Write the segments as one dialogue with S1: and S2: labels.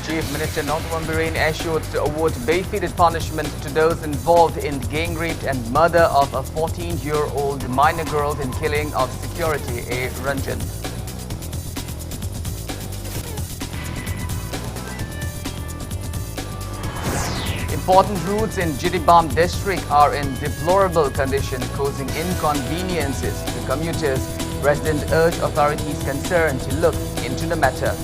S1: Chief Minister Nongthombirain assured to award bail-fitted punishment to those involved in gang rape and murder of a 14-year-old minor girl in killing of security A. Ranjan. Important routes in Jiribam district are in deplorable condition, causing inconveniences to commuters. Residents urge authorities concerned to look into the matter.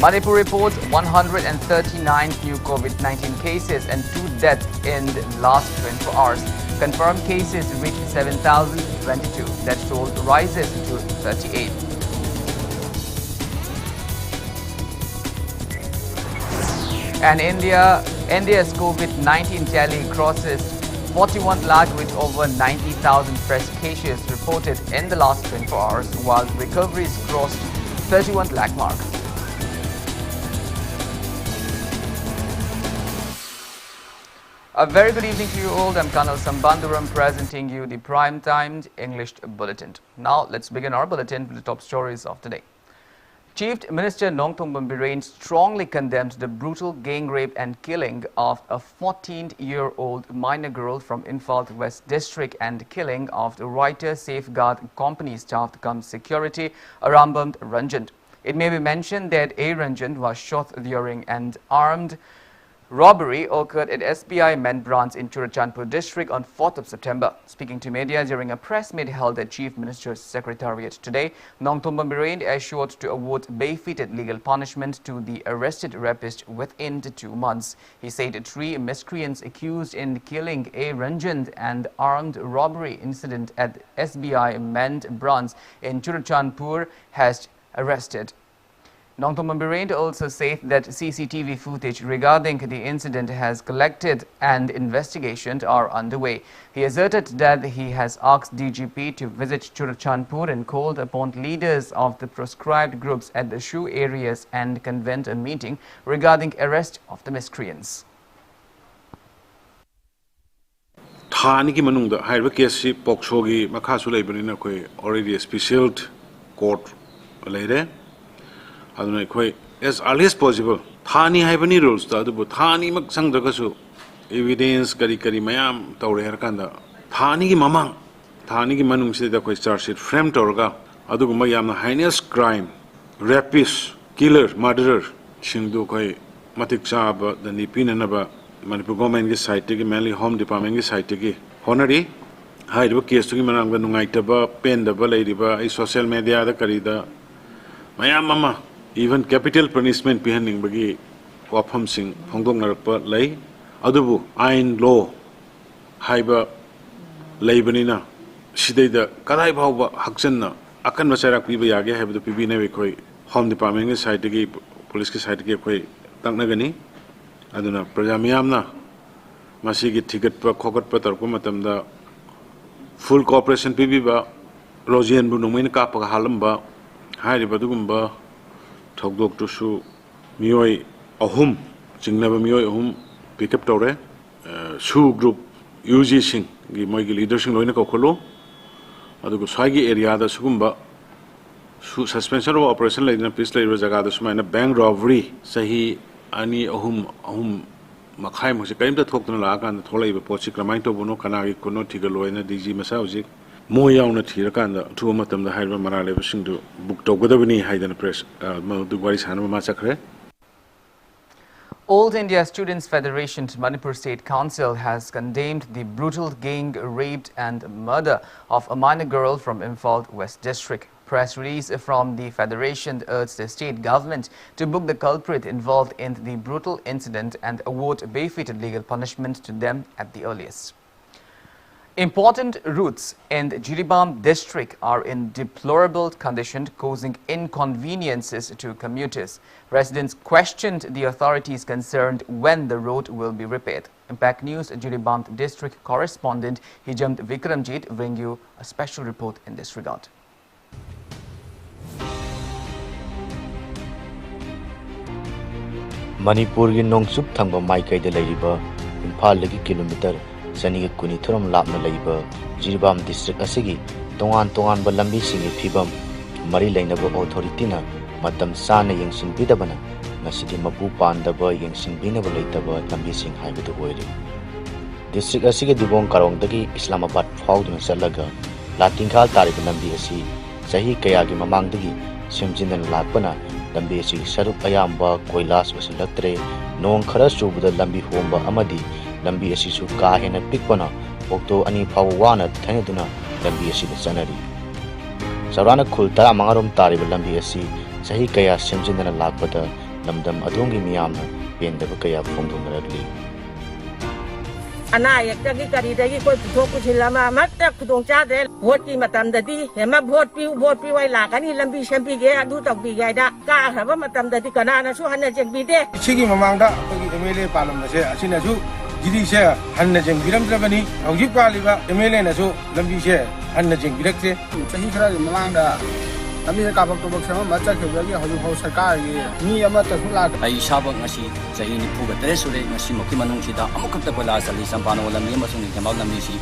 S1: Manipur reports 139 new COVID-19 cases and 2 deaths in the last 24 hours. Confirmed cases reached 7,022. Death toll rises to 38. And India's COVID-19 tally crosses 41 lakh with over 90,000 fresh cases reported in the last 24 hours, while recoveries crossed 31 lakh mark. A very good evening to you all. I'm Kanel Shambanduram presenting you the prime-timed English Bulletin. Now let's begin our bulletin with the top stories of the day. Chief Minister Nongthombirain strongly condemned the brutal gang rape and killing of a 14-year-old minor girl from Imphal West District and killing of the Writer Safeguard Company staff cum security Arambam Ranjan. It may be mentioned that A. Ranjan was shot during an armed robbery occurred at SBI main branch in Churachandpur district on 4th of September. Speaking to media during a press meet held at Chief Minister's Secretariat today, Nongthombirain assured to award bail-fitted legal punishment to the arrested rapist within 2 months. He said 3 miscreants accused in killing A. Ranjan and armed robbery incident at SBI main branch in Churachandpur has arrested. Nongthombirain also said that CCTV footage regarding the incident has collected and investigations are underway. He asserted that he has asked DGP to visit Churachandpur and called upon leaders of the proscribed groups at the shoe areas and convened a meeting regarding arrest of the miscreants.
S2: Thani ki manungda haiba case si pokso gi makhasu leibanina koi already a special court leire. As early as possible, Thani haibani rules ta adu Thani mak sangdragasu evidence kari mayam tawre harkanda Thani ki mamang Thani ki manung se da koi charge sheet frame torga adu mayam heinous crime rapist killer murderer singdu koi matik chaba the nipina ba Manipur government ki site ki mainly home department ki site ki honori haiba case ki manang nungaita ba pen da ba leiriba social media da kari da mayam mama even capital punishment behind bagi wafam sing hongdong narpa lay adubu ain law haiba laybanina sidai da kadai bhawba hakchanna akan masarak piba yage haiba pibi ne koi home department ki side ki police ki side ki koi taknagani aduna praja miyamna masi ki ticket pa khogat pa tarko matamda full cooperation pibi ba rojian bu nungmain ka pa halamba haiba dugumba Thogdok to show Mioi Ahum, Jingnava Mioi Ahum, pick up Tore, Shu group, UG Sing, Gimogi leadership Loina Kokolo, Adugo Swagi area, the Sugumba, suspension of operation like in a peace later was a bank robbery, Sahi, Ani Ahum Makai Musikaim, the Tokton and the Tola Pochi Kramaito Bono Kanagi Kono Tigaloina, DG Masauzik. Moya on a Tirakanda, 2 matam the Hydra Marale wishing to book to Godavini Hidden Press, Duguaris Hanama Massacre.
S1: All India Students Federation's Manipur State Council has condemned the brutal gang rape and murder of a minor girl from Imphal West District. Press release from the Federation urged the state government to book the culprit involved in the brutal incident and award bail-fitted legal punishment to them at the earliest. Important routes in the Jiribam district are in deplorable condition, causing inconveniences to commuters. Residents questioned the authorities concerned when the road will be repaired. Impact News Jiribam district correspondent Hijamt Vikramjit bring you a special report in this regard.
S3: Manipur ki nongsuk thangba maikai de laiba Imphal lagi kilometer Sani Kuni Thuram Lapna Laiba, Jiribam district asigi, tongan tongan ba lambi singi phibam mari leinaba authority na matam sana yengsinbidabana ngasidi mapu pandaba yengsinbinaba leitaba lambi sing haibadu oire district asige dibong karongdagi Islamabad fauduna salaga latingkhal tariba lambi asi sahi kayagi mamangdagi semjindan lakpana lambi asi saruk ayamba koilas basilatre nong khara subda lambi homba amadi lambi asi su ka hena pikpana okto ani phawana thaneduna lambi asi chanari sarana khul tara mangarom tariba lambi asi sahi kaya semjindana lakpada lamdam adongi miyamna pendaba kaya phongdunaragli
S4: ana yakagi kari dagi koi puthok pusilama matta khudong cha de vote ki matam dadi hema vote pi wai la kani lambi sempi ge adu tok bi ga da ka haba matam dadi kana na su hanna jek bi de
S5: chigi mamangda kogi MLA palam na se asina su jiri se hanna jeng biram trabani hauji paliba MLA na su lambi se hanna jeng birak se
S6: chahi khara mamangda ami ka bak to bak sama macha khobagi haju hau sarkar gi ni ama ta thula
S7: ai sabak ngasi chahi ni phuga tere sure ngasi mokki manung sida amukakta bola sali sampano lambi amasung ni kemal lambi si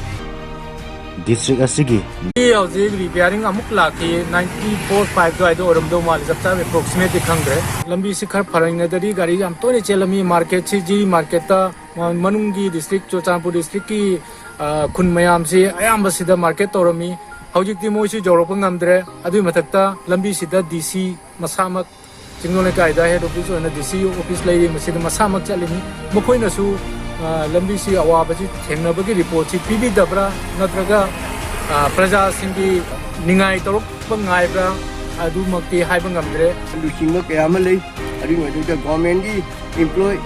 S3: district asigi
S6: hauji repairing amuk la ki 94.5 do ido oram do mal japta approximately khangre lambi si khar farang na dari gari am to ne chelami market si ji market ta manungi district Chochanpur district ki khun mayam si ayam basida market torami hojikti moisi jorop ngamdre adu matakta lambi sida DC masamak jingnole kaida head office ona DC office lai masida masamak chalini mokoina su lambi si awabaji thengnabagi report si pibi dabra natraga praja singi ningai torok bangaibra adu makti haiba ngamdre
S8: lu singa kayama lei adu ngai da government gi employee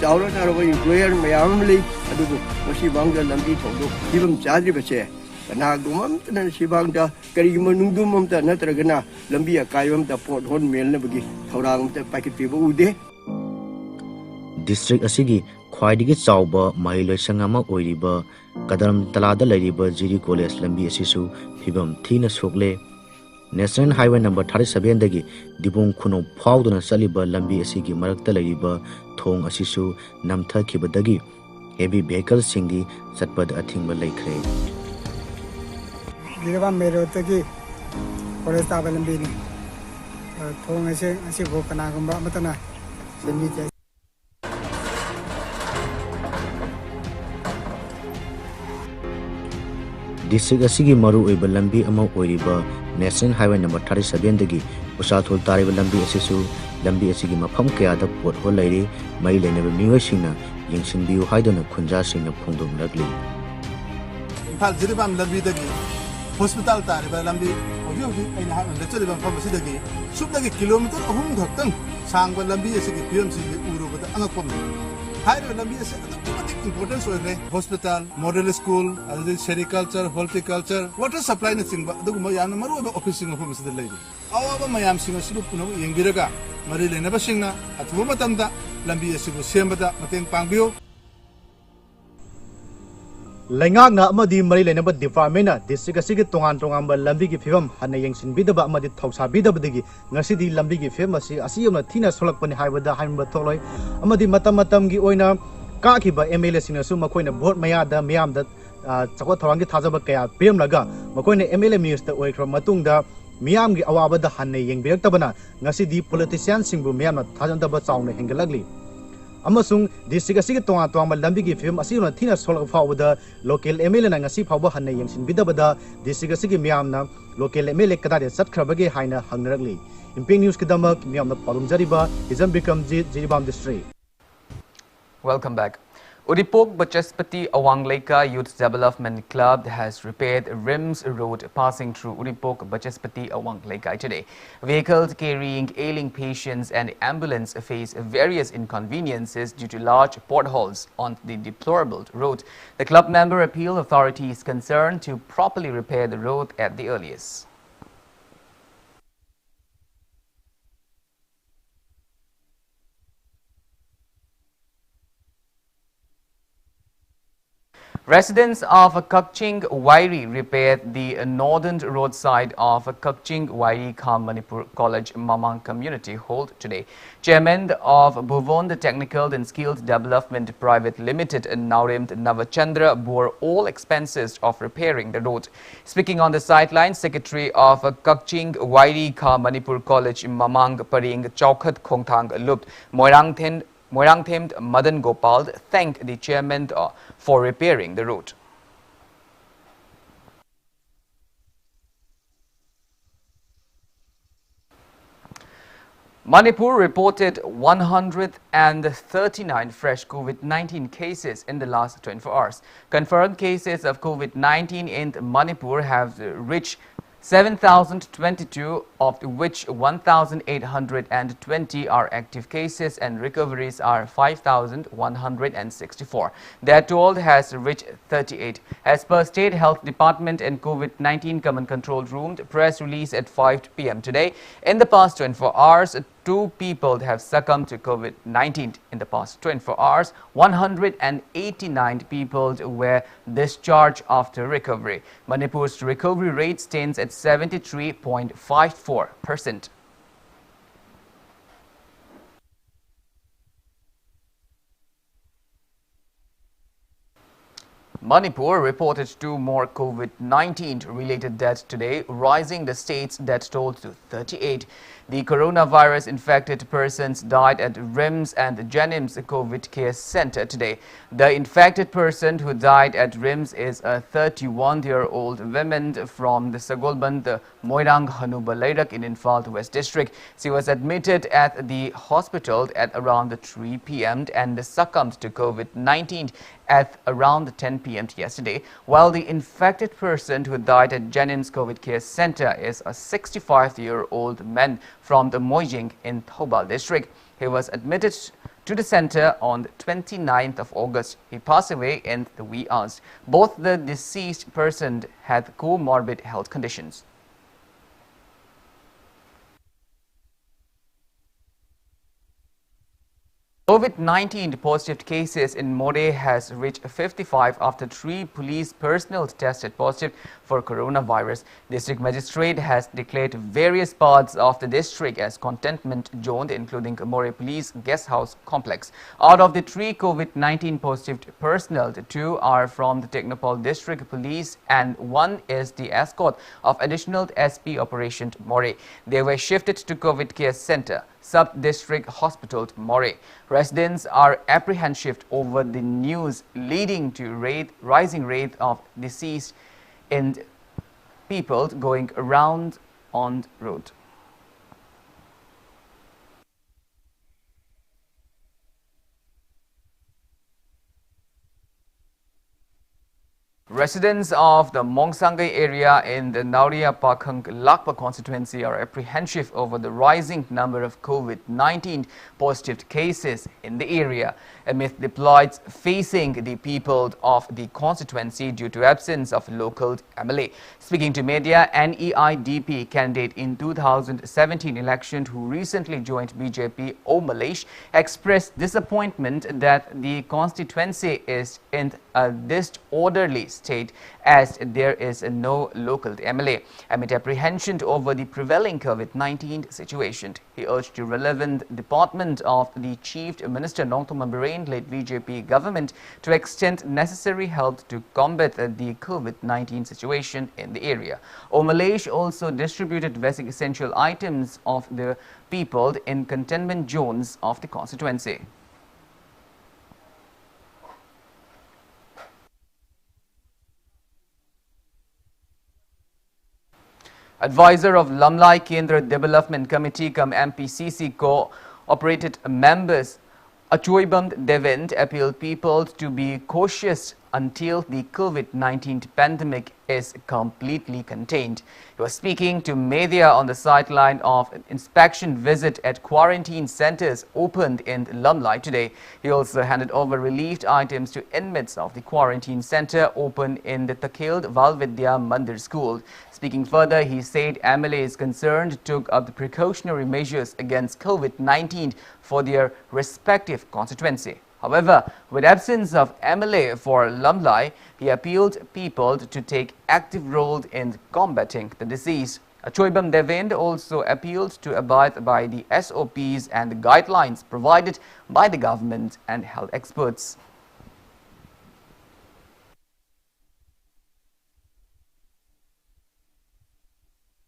S8: chawra tarwa employer mayam lei adu mosi bangda lambi thodo dibam chadri bache na gumam tan sibang da kari manungdum am ta natragana lambi akayam ta port hon mel na bagi thorang ta packet pe bu de
S3: district asigi khwaidigi chawba mailoi sangama oiriba kadaram talada lairiba jiri college lambi asisu phibam thina sokle national highway number 37 dagi dibong khuno phawduna saliba lambi asigi marakta lairiba thong asisu namtha khibadagi heavy vehicle singdi satpad athingba laikre
S6: diraba mero tagi college ta balambi ni thong ase go kana gamba matana sembi che
S3: district asigi maru oiba lambi ama oiriba national highway number 37 dagi usathol tariba lambi asisu lambi asigi mafam kaya da pot hol lairi mai leneba miwa singna yengsinbiu haidona khunja singna phongdom ragli
S9: imphal jiribam lambi dagi hospital tariba lambi hoji hoji aina ha na chaliba pham asidagi subdagi kilometer ahum dhaktang sangba lambi asigi pm si urubada angakpam hairo lambi ase automatic importance oire hospital model school adi sericulture horticulture water supply na singba aduguma yana maru ba office ng pham asidai leiri awaba mayam singa silu puno yengbiraga mari lenaba singna atbu matamda lambi asibu sembada mateng pangbiyo
S10: Laingakna amadi mari lenaba department na district asigi tongan ba lambi gi phibam hanna yengsinbidaba amadi thausabidabadagi ngasidi lambi gi phim asiyamna thina solakpani haibada haimba tholoi amadi matam gi oina ka khiba MLA sina su makoina vote mayada miyamda chakwa thawangi thajaba kaya pemlaga makoina MLA minister oikra matungda miyam gi awabada hanna yengbiraktabana ngasidi politician singbu miyamna thajandaba chauna hengalagli amasung district asigi tonga lambi gi film asiyona thina solak fawda local MLA na ngasi fawba hanna yengsin bidabada district asigi miyamna local MLA kadade satkrabage haina hangnaragli imping news kidamak miyamna palumjariba hizam bikamji jiribam district.
S1: Welcome back. Uripok Bachespati Awangleka Youth Development Club has repaired Rims Road passing through Uripok Bachespati Awangleka today. Vehicles carrying ailing patients and ambulance face various inconveniences due to large potholes on the deplorable road. The club member appealed authorities concerned to properly repair the road at the earliest. Residents of Kakching Wairi repaired the northern roadside of Kakching Wairi Kham Manipur College Mamang Community Hall today. Chairman of Bhuvon Technical and Skilled Development Private Limited Naurimt Navachandra bore all expenses of repairing the road. Speaking on the sideline, Secretary of Kakching Wairi Kham Manipur College Mamang Paring Chaukhat Khongthang Lupt Moirangthemed Madan Gopal thanked the chairman for repairing the road. Manipur reported 139 fresh COVID-19 cases in the last 24 hours. Confirmed cases of COVID-19 in Manipur have reached 7,022, of which 1,820 are active cases and recoveries are 5,164. Their toll has reached 38. As per State Health Department and COVID-19 Command Control Room, press release at 5 p.m. today, in the past 24 hours, 2 people have succumbed to COVID-19. In the past 24 hours, 189 people were discharged after recovery. Manipur's recovery rate stands at 73.54%. Manipur reported 2 more COVID-19 related deaths today, rising the state's death toll to 38. The coronavirus infected persons died at RIMS and Jennings COVID Care Center today. The infected person who died at RIMS is a 31-year-old woman from the Sagolband Moirang Hanubalairak in Imphal West District. She was admitted at the hospital at around 3 p.m. and succumbed to COVID-19 at around 10 p.m. yesterday, while the infected person who died at Jennings COVID Care Center is a 65-year-old man from the Moijing in Thobal District. He was admitted to the center on the 29th of August. He passed away in the wee hours. Both the deceased person had comorbid health conditions. COVID-19 positive cases in More has reached 55 after 3 police personnel tested positive for coronavirus. District Magistrate has declared various parts of the district as containment zone, including More Police Guest House Complex. Out of the 3 COVID-19 positive personnel, 2 are from the Technopole District Police and 1 is the escort of additional SP Operation More. They were shifted to COVID Care Center, Sub-District Hospital More. Residents are apprehensive over the news leading to rising rate of deceased in people going around on the road. Residents of the Mongsangai area in the Nauria Pakhang Lakpa constituency are apprehensive over the rising number of COVID-19 positive cases in the area amid the plights facing the people of the constituency due to absence of local MLA. Speaking to media, an NEIDP candidate in 2017 election who recently joined BJP, O Malaysia, expressed disappointment that the constituency is in a disorderly state as there is no local MLA. Amid apprehension over the prevailing COVID-19 situation, he urged the relevant department of the Chief Minister Nongthom Ambrain-led BJP government to extend necessary help to combat the COVID-19 situation in the area. Malaysia also distributed basic essential items of the people in containment zones of the constituency. Advisor of Lamlai Kendra Development Committee cum MPCC co-operated members Achoibam Devend appealed people to be cautious until the COVID-19 pandemic is completely contained. He was speaking to media on the sideline of an inspection visit at quarantine centers opened in Lamlai today. He also handed over relief items to inmates of the quarantine center open in the Takheld Valvidya Mandir School. Speaking further, he said MLA is concerned took up the precautionary measures against COVID-19 for their respective constituency. However, with absence of MLA for Lamlai, he appealed people to take active role in combating the disease. Achoibam Devend also appealed to abide by the SOPs and the guidelines provided by the government and health experts.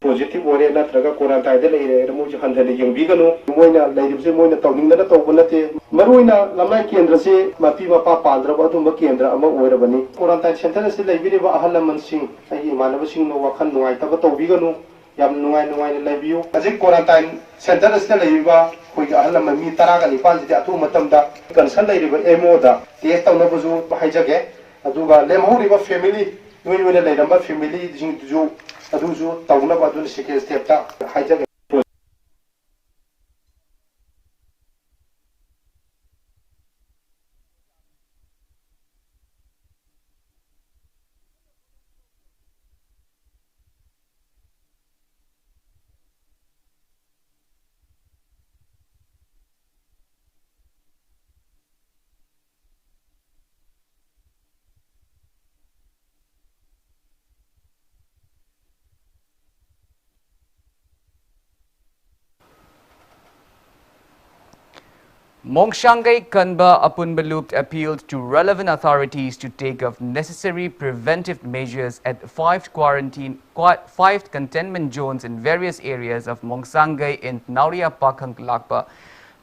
S11: Positive ore natraga quarantine da leire mo hanthane yengbiganu moina leiribse moina tawningna tawbunate maruina lamai kendra se mapi mapa pandra ba thumba kendra ama oirabani quarantine center se leibire ba ahalaman sing ai imanaba sing no wakhan nuai ta ba tawbiganu yam nuai leibiu aje quarantine center se leiba khoi ahalaman mi taraga ni pan ji atu matamda concern leiriba emo da test tawna buju haijage aduga lemhoriba family noina leiramba family jing ju aduju tawna ba dun second step ta haijage
S1: Mongshangai Kanba Apunbalupt appealed to relevant authorities to take of necessary preventive measures at five containment zones in various areas of Mongshangai in Nauria Pakhang Lakpa.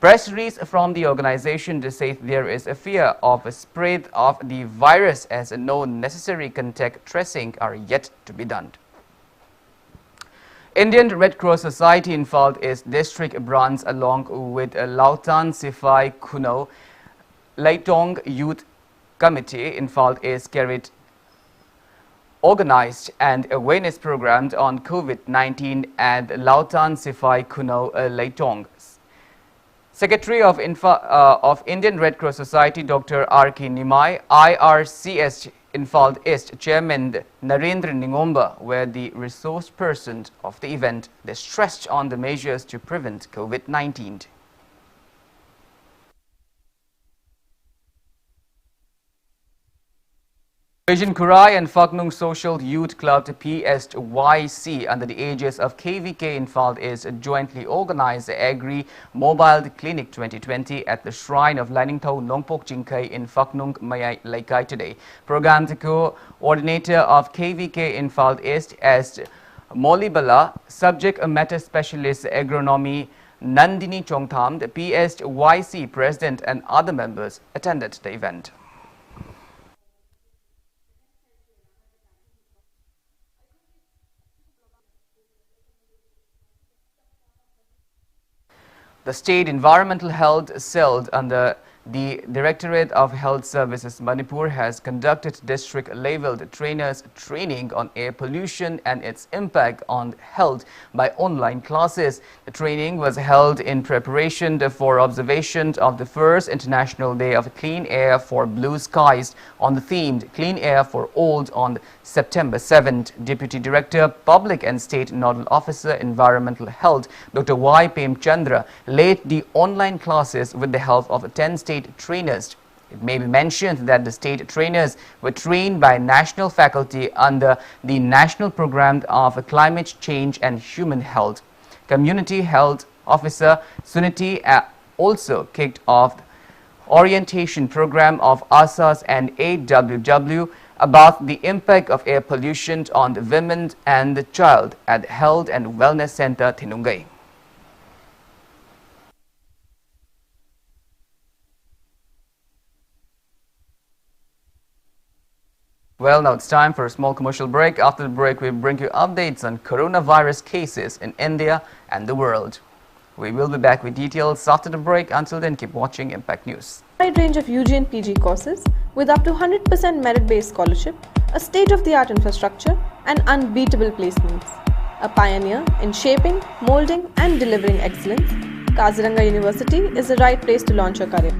S1: Press release from the organization says there is a fear of a spread of the virus as no necessary contact tracing are yet to be done. Indian Red Cross Society in its district branch along with Lautan Sifai Kuno Laitong Youth Committee in is organized an awareness program on COVID-19 at Lautan Sifai Kuno Laitong. Secretary of Indian Red Cross Society Dr. R.K. Nimai, IRCS Infalt East Chairman Narendra Ningomba were the resource persons of the event. They stressed on the measures to prevent COVID-19. Vision Kurai and Faknung Social Youth Club PSYC under the aegis of KVK Infalt is jointly organized the Agri Mobile Clinic 2020 at the Shrine of Laningthau Nongpok Jingkai in Faknung Mayai Laikai today. Program coordinator of KVK Infalt East as Molibala, subject matter specialist agronomy Nandini Chongtham, the PSYC president and other members attended the event. The State Environmental Health Cell under the Directorate of Health Services Manipur has conducted district-level trainers training on air pollution and its impact on health by online classes. The training was held in preparation for observation of the first International Day of Clean Air for Blue Skies on the theme Clean Air for All on September 7th. Deputy Director, Public and State Nodal Officer, Environmental Health, Dr. Y. Pem Chandra, led the online classes with the help of 10 state trainers. It may be mentioned that the state trainers were trained by national faculty under the National Program of Climate Change and Human Health. Community Health Officer Suniti also kicked off the orientation program of ASAS and AWW about the impact of air pollution on the women and the child at Health and Wellness Center, Thinungai. Well, now it's time for a small commercial break. After the break, we bring you updates on coronavirus cases in India and the world. We will be back with details after the break. Until then, keep watching Impact News.
S12: A wide range of UG and PG courses with up to 100% merit-based scholarship, a state-of-the-art infrastructure, and unbeatable placements. A pioneer in shaping, molding, and delivering excellence, Kaziranga University is the right place to launch your career.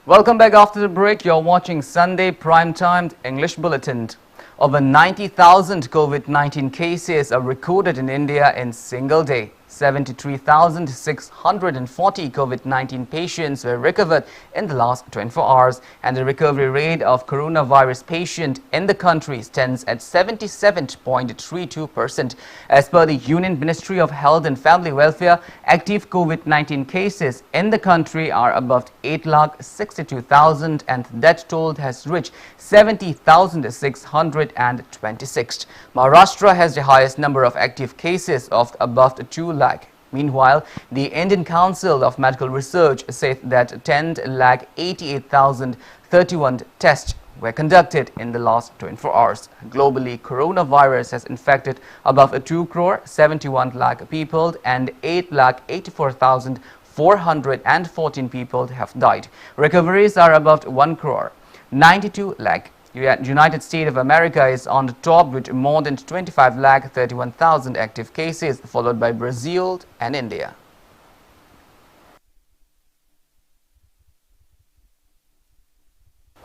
S12: Welcome back after the break. You're watching Sunday Primetime English Bulletin.
S1: Over 90,000 COVID-19 cases are recorded in India in single day. 73,640 COVID-19 patients were recovered in the last 24 hours, and the recovery rate of coronavirus patient in the country stands at 77.32%. As per the Union Ministry of Health and Family Welfare, active COVID-19 cases in the country are above 8,62,000 and death toll has reached 70,626. Maharashtra has the highest number of active cases of above 2 lakh. Meanwhile, the Indian Council of Medical Research said that 10,88,031 tests were conducted in the last 24 hours. Globally, coronavirus has infected above 2 crore 71 lakh people and 8,84,414 people have died. Recoveries are above 1 crore 92 lakh. United States of America is on the top with more than 25 lakh 31,000 active cases, followed by Brazil and India.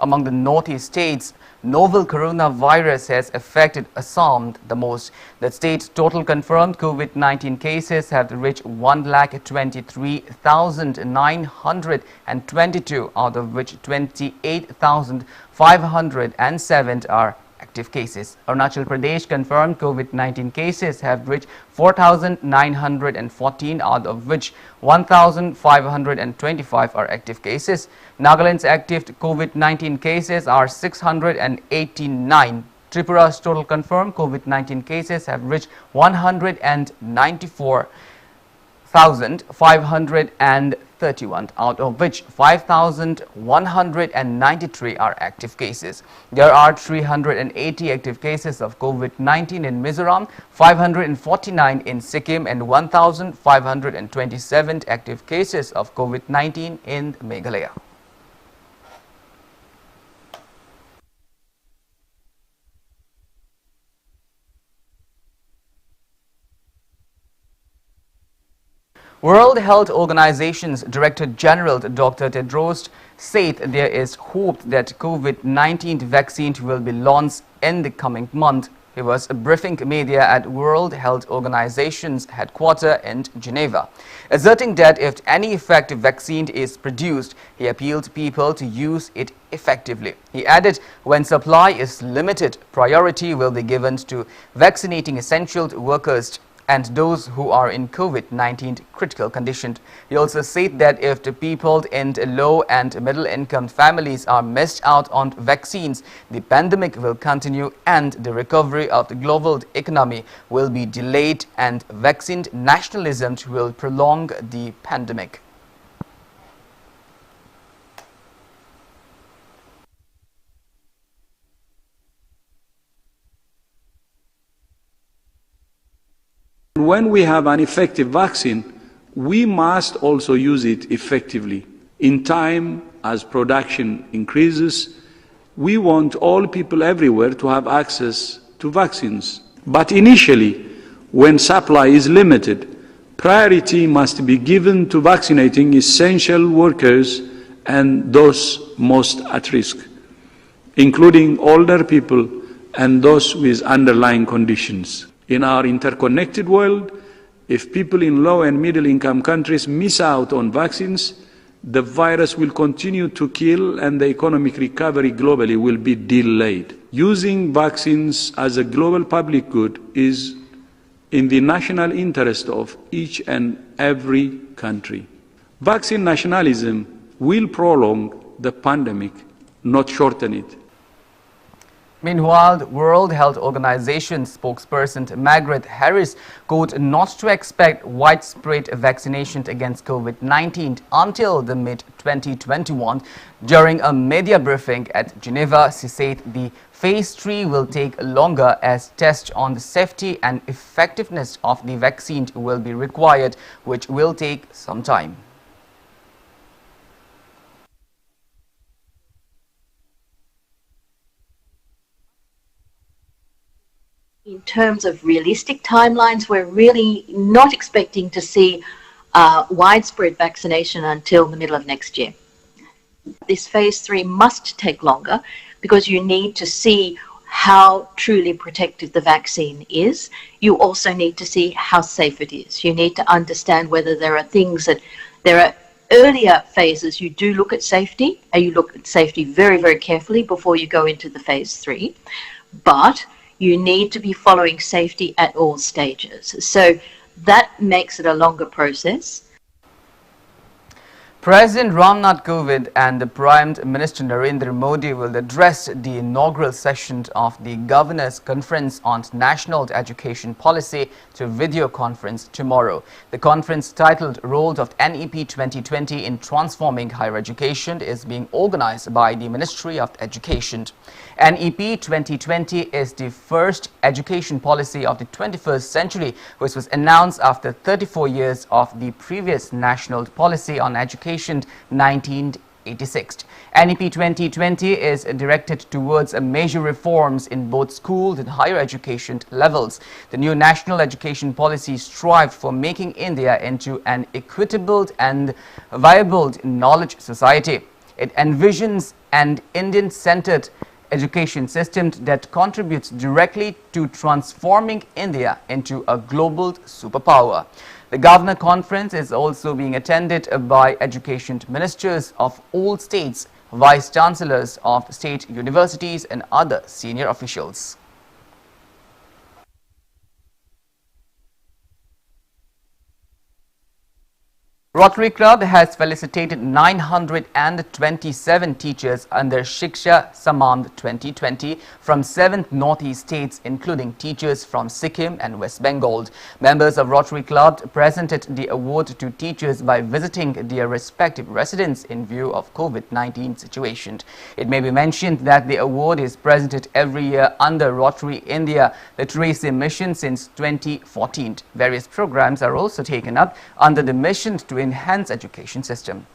S1: Among the northeast states, novel coronavirus has affected Assam the most. The state's total confirmed COVID-19 cases have reached 1,23,922, out of which 28,507 are active cases. Arunachal Pradesh confirmed COVID-19 cases have reached 4,914, out of which 1,525 are active cases. Nagaland's active COVID-19 cases are 689. Tripura's total confirmed COVID-19 cases have reached 194,531, out of which 5,193 are active cases. There are 380 active cases of COVID-19 in Mizoram, 549 in Sikkim, and 1,527 active cases of COVID-19 in Meghalaya. World Health Organization's Director General Dr. Tedros said there is hope that COVID-19 vaccine will be launched in the coming month. He was briefing media at World Health Organization's headquarters in Geneva, asserting that if any effective vaccine is produced, he appealed people to use it effectively. He added, when supply is limited, priority will be given to vaccinating essential workers and those who are in COVID-19 critical condition. He also said that if the people in low and middle income families are missed out on vaccines, the pandemic will continue and the recovery of the global economy will be delayed and vaccine nationalism will prolong the pandemic.
S13: When we have an effective vaccine, we must also use it effectively. In time, as production increases, we want all people everywhere to have access to vaccines. But initially, when supply is limited, priority must be given to vaccinating essential workers and those most at risk, including older people and those with underlying conditions. In our interconnected world, if people in low and middle income countries miss out on vaccines, the virus will continue to kill and the economic recovery globally will be delayed. Using vaccines as a global public good is in the national interest of each and every country. Vaccine nationalism will prolong the pandemic, not shorten it.
S1: Meanwhile, the World Health Organization spokesperson Margaret Harris quote not to expect widespread vaccination against COVID-19 until the mid-2021. During a media briefing at Geneva, she said the Phase 3 will take longer as tests on the safety and effectiveness of the vaccine will be required, which will take some time.
S14: In terms of realistic timelines, we're really not expecting to see widespread vaccination until the middle of next year. This Phase 3 must take longer because you need to see how truly protective the vaccine is, you also need to see how safe it is. You need to understand whether there are things that, there are earlier phases you do look at safety, and you look at safety very, very carefully before you go into the phase 3, but you need to be following safety at all stages. So that makes it a longer process.
S1: President Ramnath Kovind and the Prime Minister Narendra Modi will address the inaugural session of the Governors' Conference on National Education Policy to video conference tomorrow. The conference, titled Roles of NEP 2020 in Transforming Higher Education, is being organized by the Ministry of Education. NEP 2020 is the first education policy of the 21st century, which was announced after 34 years of the previous National Policy on Education 1986. NEP 2020 is directed towards major reforms in both schools and higher education levels. The new national education policy strives for making India into an equitable and viable knowledge society. It envisions an Indian-centered education system that contributes directly to transforming India into a global superpower. The Governor Conference is also being attended by education ministers of all states, vice chancellors of state universities and other senior officials. Rotary Club has felicitated 927 teachers under Shiksha Samman 2020 from 7 northeast states, including teachers from Sikkim and West Bengal. Members of Rotary Club presented the award to teachers by visiting their respective residents in view of COVID-19 situation. It may be mentioned that the award is presented every year under Rotary India Literacy Mission since 2014. Various programs are also taken up under the mission to enhance education system.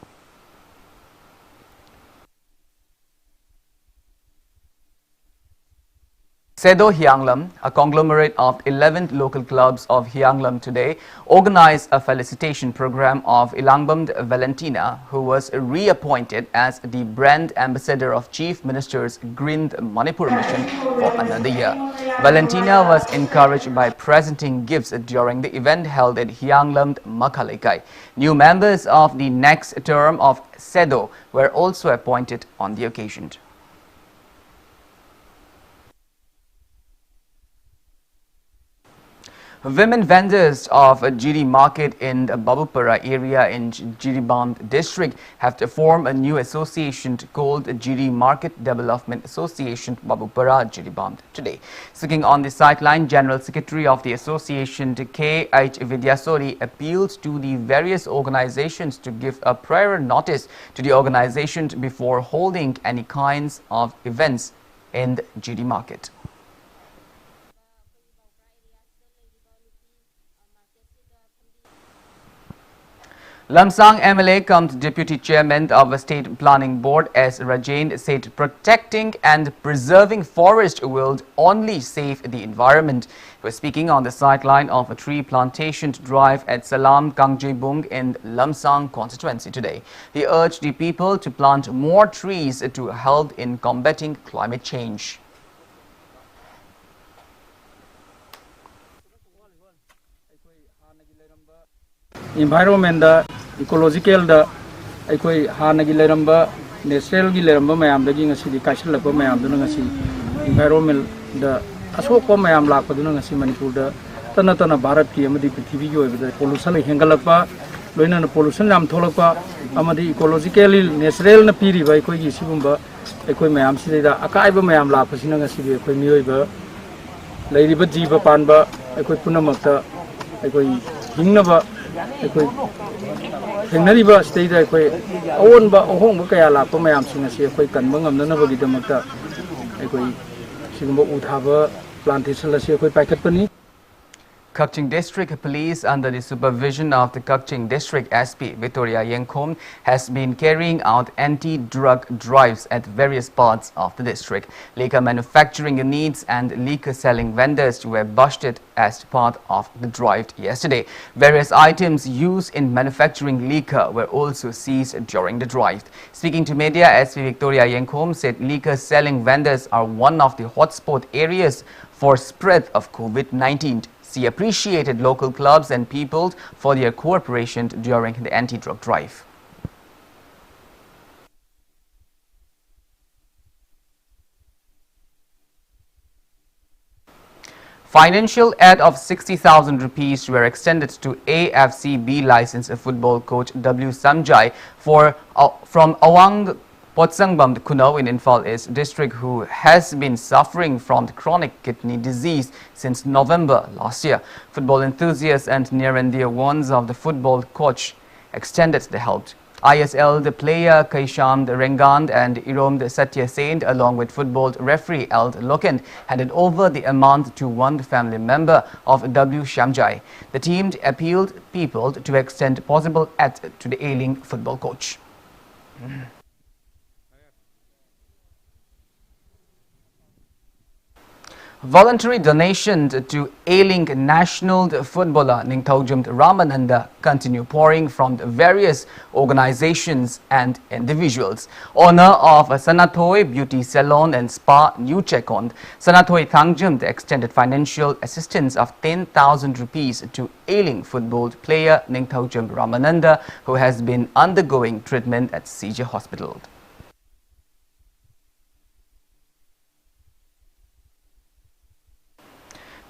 S1: Sedo Hyanglam, a conglomerate of 11 local clubs of Hyanglam today, organized a felicitation program of Ilangbam Valentina, who was reappointed as the brand ambassador of Chief Minister's Green Manipur mission for another year. Valentina was encouraged by presenting gifts during the event held at Hyanglam Makhalekai. New members of the next term of Sedo were also appointed on the occasion. Women vendors of a GD market in the Babupara area in Jiribam district have to form a new association called GD Market Development Association Babupara Jiribam today. Speaking on the sideline, General Secretary of the association K.H. Vidyasori appealed to the various organizations to give a prior notice to the organization before holding any kinds of events in the GD market. Lamsang MLA comes Deputy Chairman of the State Planning Board S. Rajain said protecting and preserving forest will only save the environment. He was speaking on the sideline of a tree plantation drive at Salam Kangjebung in Lamsang constituency today. He urged the people to plant more trees to help in combating climate change.
S6: Environment da ecological da aikoi hanagi leramba natural gi leramba mayam da gi ngasi di kaisal lakpa mayam da ngasi environment da asokpa mayam lakpa da ngasi Manipur da tana Bharat ki amadi prithvi gi oibda pollution hengalakpa loina na pollution lam tholakpa amadi ecologically natural na piri bai koi gi sibumba aikoi mayam si da akaiba mayam lakpa sina ngasi di aikoi miyoiba leiriba jiba panba aikoi punamakta aikoi hingnaba aikoi Thengnariba state aikoi awonba ahongba kaya lakpa mayam sing asi aikoi kanba ngamnana gi damakta aikoi sigumba uthaba plantation asi aikoi paikhatpani.
S1: Kaching District Police, under the supervision of the Kaching District SP Victoria Yengkom, has been carrying out anti-drug drives at various parts of the district. Liquor manufacturing units and liquor selling vendors were busted as part of the drive yesterday. Various items used in manufacturing liquor were also seized during the drive. Speaking to media, SP Victoria Yengkom said liquor selling vendors are one of the hotspot areas for spread of COVID-19. She appreciated local clubs and people for their cooperation during the anti-drug drive. Financial aid of 60,000 rupees were extended to AFCB licensed football coach W. Samjai from Awang Potsangbam Kuno in Imphal East district, who has been suffering from chronic kidney disease since November last year. Football enthusiasts and near and dear ones of the football coach extended the help. ISL, the player Kaisham Rengand and Irom Satya Saint, along with football referee Eld Lokend, handed over the amount to one family member of W. Shamjai. The team appealed people to extend possible aid to the ailing football coach. Voluntary donation to ailing national footballer Ningthaujum Ramananda continue pouring from the various organizations and individuals. Owner of Sanatoy Beauty Salon and Spa New Chekond, Sanatoy Thangjum extended financial assistance of 10,000 rupees to ailing football player Ningthaujum Ramananda, who has been undergoing treatment at CJ Hospital.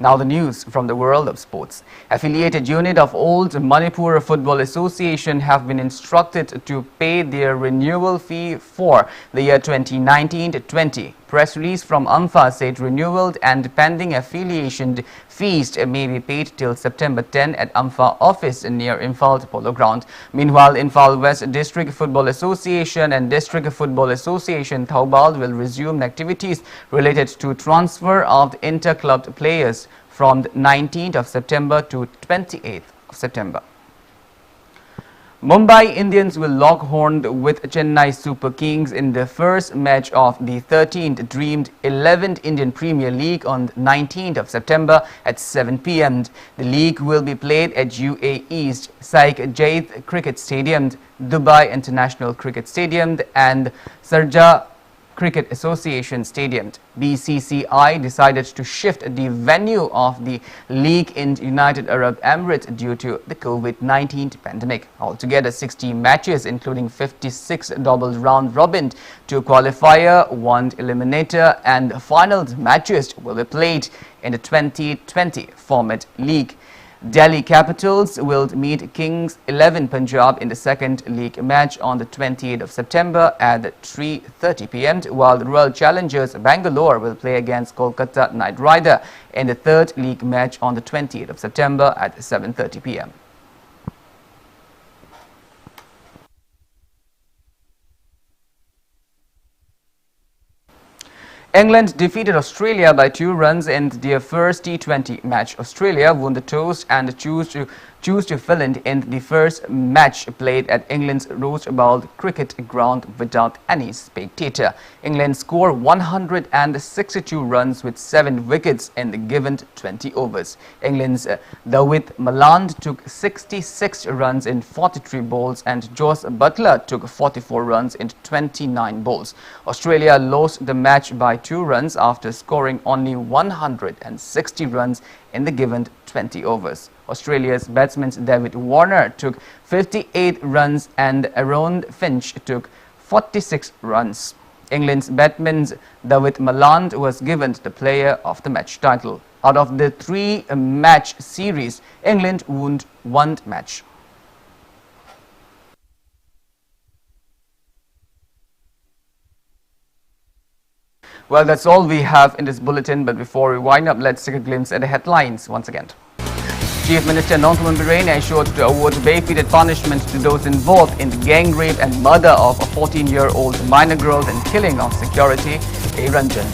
S1: Now the news from the world of sports. Affiliated unit of Old Manipur Football Association have been instructed to pay their renewal fee for the year 2019-20. Press release from AMFA said renewal and pending affiliation fees may be paid till September 10 at AMFA office near Imphal Polo Ground. Meanwhile, Imphal West District Football Association and District Football Association Thaubal will resume activities related to transfer of inter-club players from the 19th of September to 28th of September. Mumbai Indians will lock horns with Chennai Super Kings in the first match of the 13th dreamed 11th Indian Premier League on 19th of September at 7 p.m. The league will be played at UAE's Sheikh Zayed Cricket Stadium, Dubai International Cricket Stadium and Sharjah Cricket Association Stadium. BCCI decided to shift the venue of the league in United Arab Emirates due to the COVID-19 pandemic. Altogether, 60 matches, including 56 double round robin, 2 qualifier, 1 eliminator, and final matches will be played in the 2020 format league. Delhi Capitals will meet Kings 11 Punjab in the second league match on the 28th of September at 3:30 p.m. while Royal Challengers Bangalore will play against Kolkata Knight Rider in the third league match on the 28th of September at 7:30 p.m. England defeated Australia by 2 runs in their first T20 match. Australia won the toss and choose to fill in the first match played at England's Rose Bowl cricket ground without any spectator. England scored 162 runs with 7 wickets in the given 20 overs. England's David Malan took 66 runs in 43 balls and Jos Buttler took 44 runs in 29 balls. Australia lost the match by 2 runs after scoring only 160 runs in the given 20 overs. Australia's batsman David Warner took 58 runs and Aaron Finch took 46 runs. England's batsman David Malan was given the player of the match title. Out of the 3-match series, England won 1 match. Well, that's all we have in this bulletin, but before we wind up, let's take a glimpse at the headlines once again. Chief Minister Nongkuman Birane assured to award bail-fitted punishment to those involved in the gang rape and murder of a 14-year-old minor girl and killing of security A. Ranjan.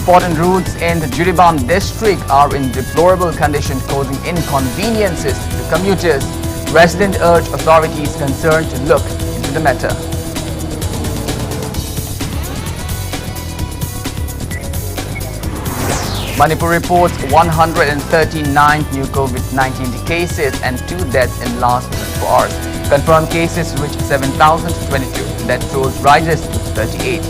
S1: Important routes in the Jiribam district are in deplorable condition, causing inconveniences to commuters. Residents urge authorities concerned to look into the matter. Manipur reports 139 new COVID-19 cases and 2 deaths in last 24 hours. Confirmed cases reach 7,022. Death toll rises to 38.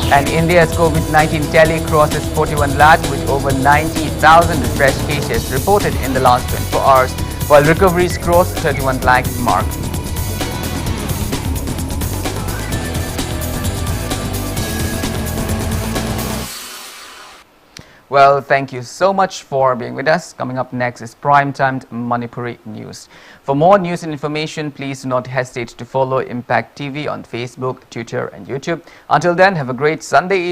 S1: And India's COVID-19 tally crosses 41 lakh with over 90,000 fresh cases reported in the last 24 hours, while recoveries crossed 31 lakh mark. Well, thank you so much for being with us. Coming up next is Prime-Timed Manipuri News. For more news and information, please do not hesitate to follow Impact TV on Facebook, Twitter and YouTube. Until then, have a great Sunday evening.